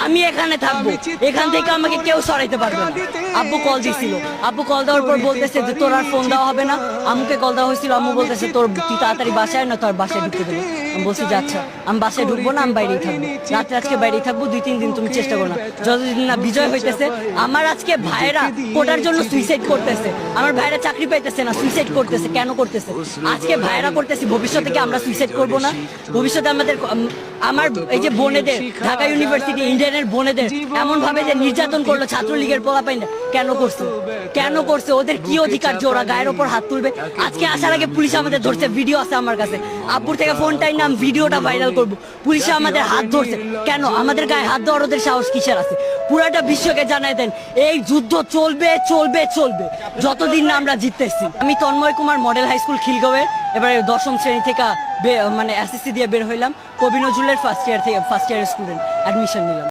আমি এখানে থাকবো, এখান থেকে আমাকে কেউ সরাইতে পারবে না। আব্বু কল দিছিল, আব্বু কল দেওয়ার পর বলতেছে যে তোর আর ফোন দেওয়া হবে না। আম্মুকে কল দেওয়া হয়েছিল, আম্মু বলতেছে তোর তুই তাড়াতাড়ি বাসায় না, তোর বাসায় ঢুকতে দেবে। আমি বলছি যে আচ্ছা আমি বাসায় ঢুকবো না, আমি বাইরেই থাকবো, রাত্রে আজকে বাইরেই থাকবো, 2-3 দিন তুমি চেষ্টা করো না। যতদিন না বিজয় হইতেছে, আমার আজকে ভাইয়েরা কোটার জন্য সুইসাইড করতেছে, আমার ভাইয়েরা চাকরি পাইতেছে না, সুইসাইড করতেছে। কেন করতেছে? আজকে ভাইয়েরা করতেছি, ভবিষ্যতে কি আমরা সুইসাইড করবো না? ভবিষ্যতে আমাদের আমার এই যে বোনেদের ঢাকা ইউনিভার্সিটি ইন্ডিয়ানের বোনেদের এমন ভাবে যে নির্যাতন করলো ছাত্রলীগের পোলাপাইনরা, কেন করছে? কেন করছে? ওদের কি অধিকার যে ওরা গায়ের ওপর হাত তুলবে? আজকে আসার আগে পুলিশ আমাদের ধরছে, ভিডিও আছে আমার কাছে, আব্বুর থেকে ফোনটাই নাম ভিডিওটা ভাইরাল করব। পুলিশে আমাদের হাত ধরছে, কেন? আমাদের গায়ে হাত দেওয়ার ওদের সাহস কিসের আছে? পুরাটা বিশ্বকে জানাই দেন, এই যুদ্ধ চলবে চলবে চলবে যতদিন না আমরা জিততেছি। আমি Tanmoy Kumar model high school খিলগাঁওয়ে এবারে 10ম শ্রেণী থেকে মানে এসএসসি দিয়ে বের হইলাম, কবি নজরুলের ফার্স্ট ইয়ারের স্টুডেন্ট, অ্যাডমিশন নিলাম।